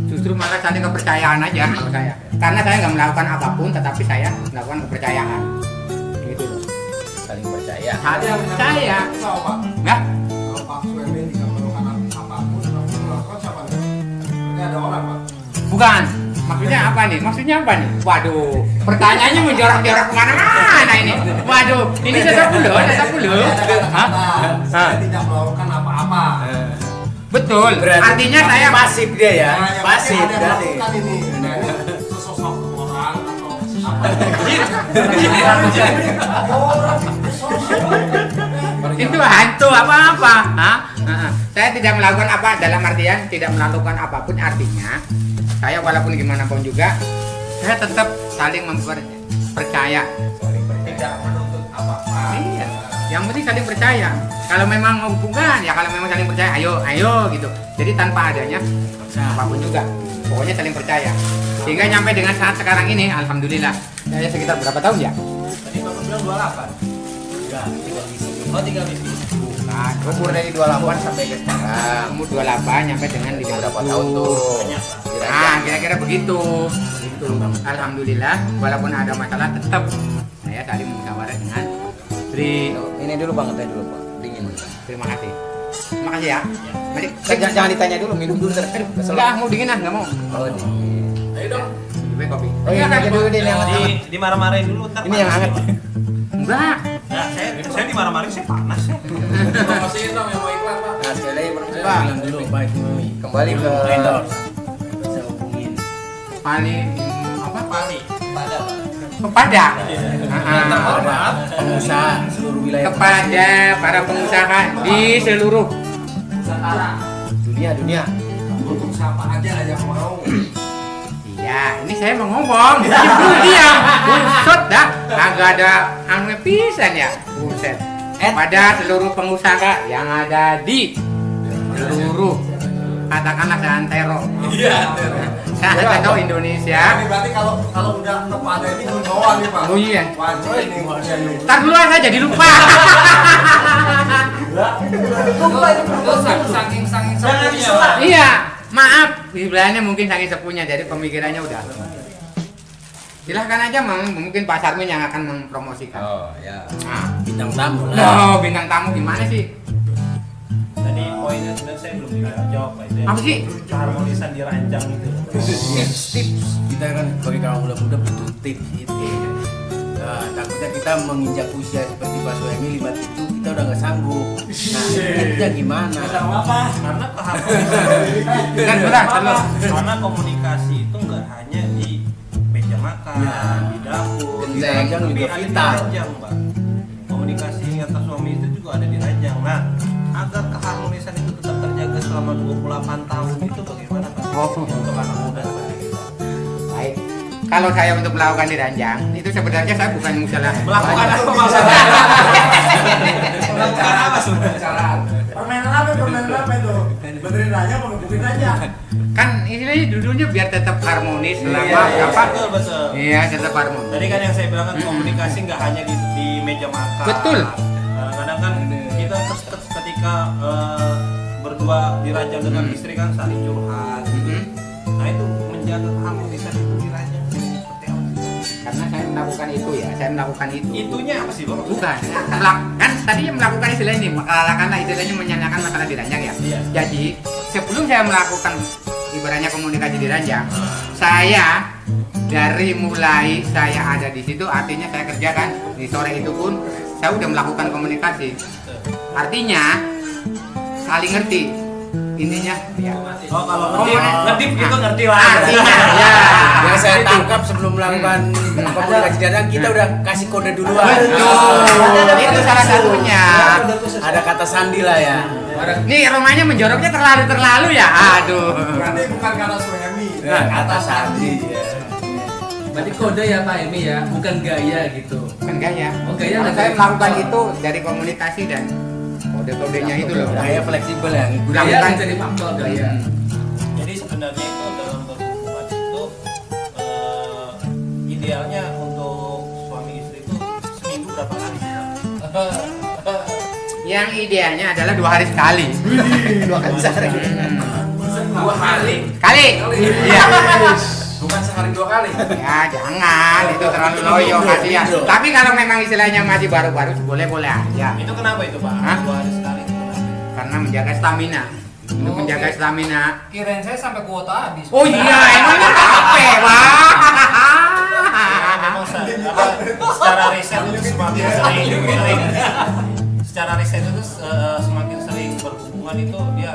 Justru malah saling kepercayaan aja kalau saya. Karena saya nggak melakukan apapun, tetapi saya melakukan kepercayaan. Gitu loh. saling percaya. Saling percaya. tahu Pak, Nggak? kalau Pak Suemi tidak melakukan apapun, tapi melakukan siapa nih? Ini ada orang Pak. Bukan. Maksudnya apa nih? Maksudnya apa nih? Waduh, pertanyaannya menjorok-jorok kemana-mana ini. Waduh, ini tetap dulu. Hah? Saya tidak melakukan apa-apa. Betul. Berarti Artinya saya pasif dia ya. Nah, yang Pasif penting ada yang berarti. melakukan ini. Nah, ini sesosok orang atau apa? Orang sosok. itu hantu apa-apa. Hah? Saya tidak melakukan apa dalam artian tidak melakukan apapun, artinya saya walaupun gimana pun juga saya tetap saling mempercaya. Tidak menuntut apa-apa. Iya. Yang penting saling percaya. Kalau memang hubungan ya kalau memang saling percaya, ayo gitu. Jadi tanpa adanya apapun juga. Pokoknya saling percaya. Sehingga nyampe dengan saat sekarang ini, alhamdulillah. Saya sekitar berapa tahun ya? Tadi Bapak bilang 28. Oh, 3 misi. Bukan. Umur dari 28 sampai ke sekarang. Umur 28 nyampe dengan 50 Berapa tahun tuh? Nah, kira-kira begitu. Gitu. Alhamdulillah, walaupun ada masalah tetap saya saling musyawarah dengan Tri. Ini dulu Bang, teh dulu Pak. Dingin. Terima kasih. Terima kasih ya. Mari. Jangan ditanya dulu, minum dulu ntar. Kesel. Enggak, mau dingin ah, enggak mau. Oh, dingin. Ayo dong. Lebih baik kopi. Oh, ini aja dulu deh yang hangat. Dimarah-marahin dulu ntar. Ini yang hangat. Enggak. Ya, saya dimarah-marahin, saya panas ya. Promosiin dong yang mau iklan, Pak. Nah, sekali lagi Bang. Bilang dulu Pak. Kembali ke Bisa hubungin. Paling apa? Pali. Pada, Pak. Kepada Pengusaha seluruh wilayah. kepada para pengusaha di seluruh dunia. untuk siapa aja yang mau. iya ini saya mau ngomong diam buset dah agak ada anu pisan ya buset pada seluruh pengusaha yang ada di seluruh katakanlah seantero seantero Indonesia. Ini berarti kalau udah kepada ini doang nih Pak. Oh iya. Wajib ini wajib. Ntar dulu saya jadi lupa. Lu saking sepunya. Iya, maaf, istilahnya mungkin saking sepunya, jadi pemikirannya udah. Silahkan aja, mungkin Pak Sarmin yang akan mempromosikan. Oh, ya. Nah, Bintang tamu lah. oh, bintang tamu gimana sih? Tadi poinnya sebenarnya saya belum dijawab, Pak. Itu yang Apa sih? keharmonisan di ranjang itu. Tips. Kita kan sebagai kaum muda butuh tips itu. Nah, takutnya kita menginjak usia seperti Pak Suemi 57 kita udah nggak sanggup. Nah, tipsnya gimana? Apa? Karena keharmonisan. Kan berat, Kenapa? Karena komunikasi itu nggak hanya di meja makan, di dapur, Di ranjang juga tapi ada vital. di ranjang, Pak. Komunikasi antar suami istri juga ada di ranjang. Nah, agar keharmonisan itu tetap terjaga selama 28 tahun itu bagaimana, Pak? Oh. Untuk anak muda seperti kita. Baik. Kalau saya untuk melakukan di ranjang, itu sebenarnya saya bukan masalah. Melakukan apa maksudnya? Melakukan apa sebenarnya? Permainan apa itu? Benerin aja apa ngebukin aja? Kan ini dulunya biar tetap harmonis selama Iya, apa? betul. Iya, tetap harmonis. Tadi kan yang saya bilang kan komunikasi nggak hanya di meja makan. Betul. Kadang kan kita ketika berdua dirajang dengan istri kan saling curhat. Nah itu menjaga keharmonisan itu di ranjang seperti apa? Karena saya melakukan itu ya, saya melakukan itu. Itunya apa sih, Bapak? Bukan, kan tadi yang melakukan istilah ini, karena istilahnya menyanakan masalah di ranjang ya. Iya. Jadi sebelum saya melakukan ibaratnya komunikasi di ranjang, saya dari mulai saya ada di situ, artinya saya kerjakan di sore itu pun saya udah melakukan komunikasi. Artinya saling ngerti. Intinya ya. Oh kalau ngedip itu ngerti lah. Artinya ya. Yang saya tangkap sebelum melakukan komunikasi daring kita udah kasih kode duluan. Betul. Itu salah satunya. Ada kata sandi lah ya. Nih rumahnya menjoroknya terlalu ya. Aduh. Berarti bukan kata Suemi. Nah, kata sandi ya. Berarti kode ya Pak Emi ya, bukan gaya gitu. Kan gaya. Oh, gaya Kalau nggak saya dari melakukan kantor. itu dari komunikasi dan kode-kodenya itu loh. Gaya fleksibel ya. Gaya menjadi faktor gaya. Jadi sebenarnya itu dalam berhubungan itu idealnya untuk suami istri itu seminggu berapa kali sih, Pak? Yang idealnya adalah 2 hari sekali. 2 kali sehari. 2 kali. Kali. Iya. Bukan sehari 2 kali. Ya jangan, itu terlalu loyo kasihan. Tapi kalau memang istilahnya masih baru-baru boleh-boleh aja. Itu kenapa itu, Pak? Hah? 2 hari sekali itu kenapa? Karena menjaga stamina. Untuk menjaga stamina. Kirain saya sampai kuota habis. Oh iya, emangnya capek, Pak. Memang secara riset itu semakin sering secara riset itu semakin sering berhubungan itu dia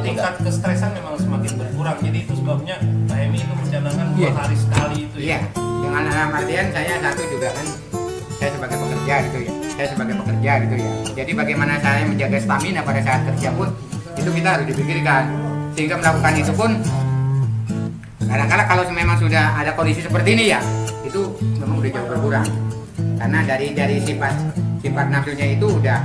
tingkat kestresan memang semakin berkurang. Jadi itu sebabnya Pak Emi itu mencanangkan 2 hari sekali itu Iya, ya. dengan dalam artian saya satu juga kan saya sebagai pekerja gitu ya. Saya sebagai pekerja gitu ya. Jadi bagaimana saya menjaga stamina pada saat kerja pun itu kita harus dipikirkan. Sehingga melakukan itu pun kadang-kadang kalau memang sudah ada kondisi seperti ini ya, itu memang udah jauh berkurang. Karena dari sifat nafsunya itu udah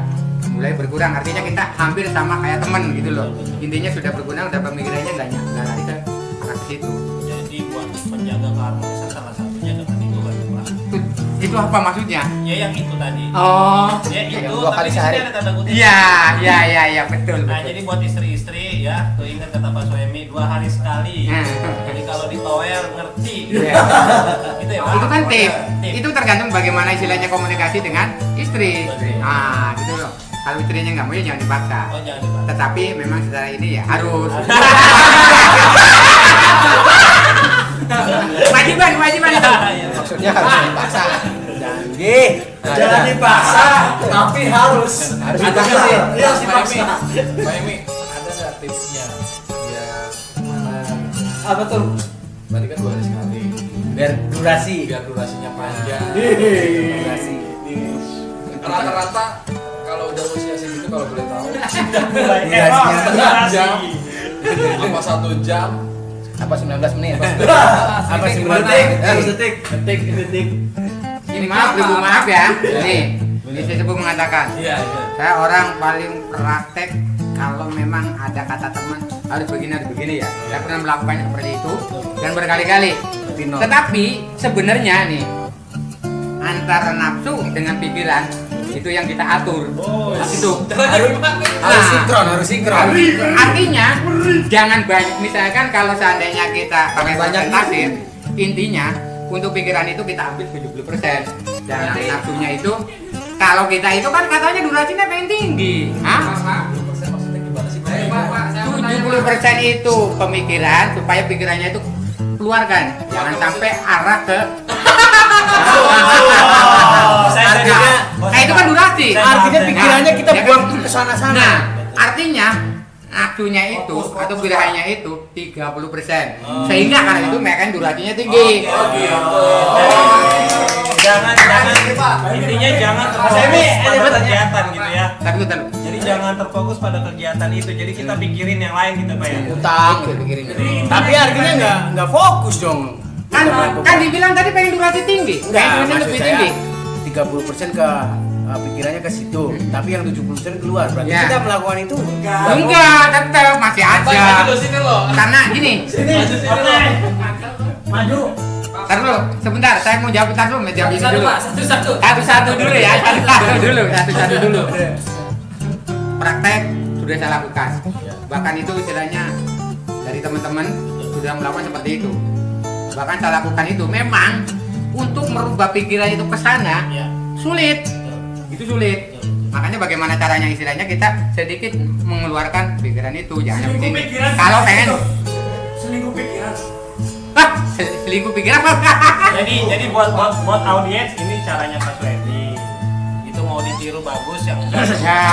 mulai berkurang. Artinya kita hampir sama kayak teman gitu loh. Intinya sudah berkurang, udah pemikirannya nggak lari ke arah ke situ. Jadi buat menjaga keharmonisan salah satunya dengan itu kan, Pak. Itu apa maksudnya? Ya yang itu tadi. Oh, Ya itu, yang 2 tapi kali di sini sehari. ada tanda kutip. iya betul. Nah, betul. jadi buat istri-istri ya, tuh ingat kata Pak Soemi 2 hari sekali. Jadi kalau ditowel ngerti. Iya. Itu ya, Pak. Itu kan tip. Tip. Itu tergantung bagaimana istilahnya komunikasi dengan istri. Ah, gitu loh. Kalau istrinya nggak mau ya jangan dipaksa. Oh, jangan dipaksa. Tetapi memang secara ini ya harus. Kewajiban itu. Maksudnya harus dipaksa. Jangan dipaksa, tapi harus dipaksa. Iya, dipaksa. Pak Emi, ada nggak tipsnya biar Apa tuh? berarti kan 2 hari sekali Biar durasi. biar durasinya panjang. Durasi. Rata-rata kalau udah usia segitu kalau boleh tahu Durasinya setengah jam apa 1 jam apa 19 menit? Apa 9 Detik. detik? Detik. Ini maaf ya. Nih, istri sepuh mengatakan, Iya. saya orang paling praktek kalau memang ada kata teman harus begini ya. Saya pernah melakukannya seperti itu dan berkali-kali. Tetapi sebenarnya nih antara nafsu dengan pikiran itu yang kita atur. Itu Harus sinkron. Artinya jangan banyak. Misalkan kalau seandainya kita pakai Banyak persentase, intinya untuk pikiran itu kita ambil 70%. Dan nafsunya itu kalau kita itu kan katanya durasinya pengen tinggi. Hah? 70% itu pemikiran supaya pikirannya itu keluarkan. Jangan sampai arah ke nah itu kan durasi. Artinya pikirannya kita Ya kan? buang ke sana-sana. Nah, artinya nafsunya itu atau pilihannya itu 30%. Sehingga karena itu makan durasinya tinggi. Jangan intinya jangan terfokus pada kegiatan gitu ya. Tapi itu Jadi jangan terfokus pada kegiatan itu. Jadi kita pikirin yang lain gitu, Pak ya. Utang. Tapi artinya nggak fokus dong. kan dibilang tadi pengen durasi tinggi. Pengen durasi Maksud lebih saya tinggi. 30% ke pikirannya ke situ, tapi yang 70% keluar. Berarti Ya. kita melakukan itu Enggak, tetap masih ada. Sini loh. Karena gini, maju. Ntar dulu, sebentar, saya mau jawab ntar dulu, jawab ini Satu dulu. Pak, satu-satu. Satu-satu dulu ya, satu-satu dulu. Praktek sudah saya lakukan. Bahkan itu istilahnya dari teman-teman sudah melakukan seperti itu. Bahkan saya lakukan itu memang untuk merubah pikiran itu ke sana Ya. sulit. Itu sulit. Makanya bagaimana caranya istilahnya kita sedikit mengeluarkan pikiran itu jangan yang penting. Kalau pengen Selingkuh pikiran. selingkuh pikiran Jadi buat audiens ini caranya Pak Suedi. Itu mau ditiru bagus yang enggak. Ya,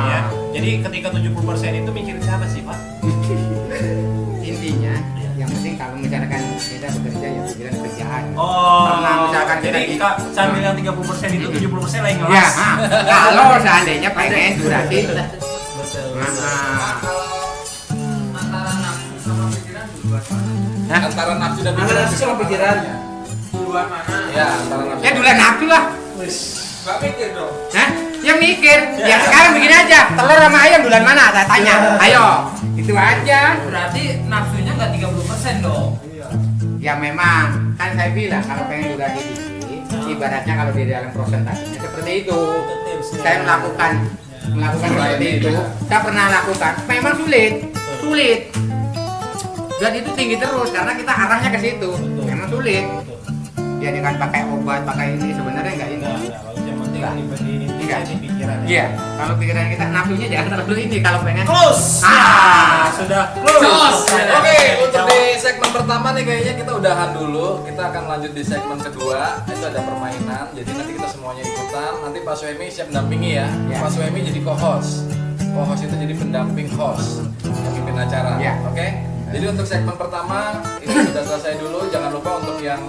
Ya. Jadi ketika 70% itu mikirin siapa sih, Pak? intinya yang penting kalau misalkan kita bekerja ya pikiran kerjaan. Oh, Karena misalkan kita jadi sambil yang 30% itu 70% lagi Ya, ngelas. kalau seandainya pengen durasi Antara nafsu sama pikiran duluan mana? antara nafsu dan Antara nafsu sama pikiran. Duluan mana? ya antara nafsu ya duluan nafsu lah. Gak mikir dong. Hah? yang mikir. Ya sekarang begini aja, telur sama ayam duluan mana? Saya tanya. Ayo, itu aja. Berarti nafsunya nggak 30% dong. Ya memang, kan saya bilang kalau pengen durasi dikit, ibaratnya kalau di dalam prosentasenya seperti itu. Saya melakukan seperti itu. Saya pernah lakukan. Memang sulit. Dan itu tinggi terus karena kita arahnya ke situ. Memang sulit. Ya dengan pakai obat, pakai ini sebenarnya enggak ini. Iya, kalau pikiran kita nafsunya jangan terlalu ini kalau pengen. Close. Sudah Close. Oke, untuk di segmen pertama nih kayaknya kita udahan dulu. Kita akan lanjut di segmen kedua. Itu ada permainan. Jadi nanti kita semuanya ikutan. Nanti Pak Suemi siap mendampingi ya. Pak Suemi jadi co-host. Co-host itu jadi pendamping host yang pimpin acara. Oke. Jadi untuk segmen pertama ini sudah selesai dulu. Jangan lupa untuk yang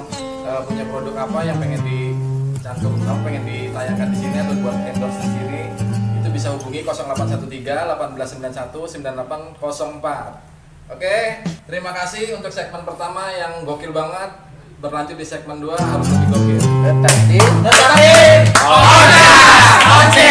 punya produk apa yang pengen dicantum, pengen ditayangkan di sini atau buat endorse di sini, itu bisa hubungi 0813 1891 9804. Oke, terima kasih untuk segmen pertama yang gokil banget. Berlanjut di segmen 2 harus lebih gokil. Tetap di Oke.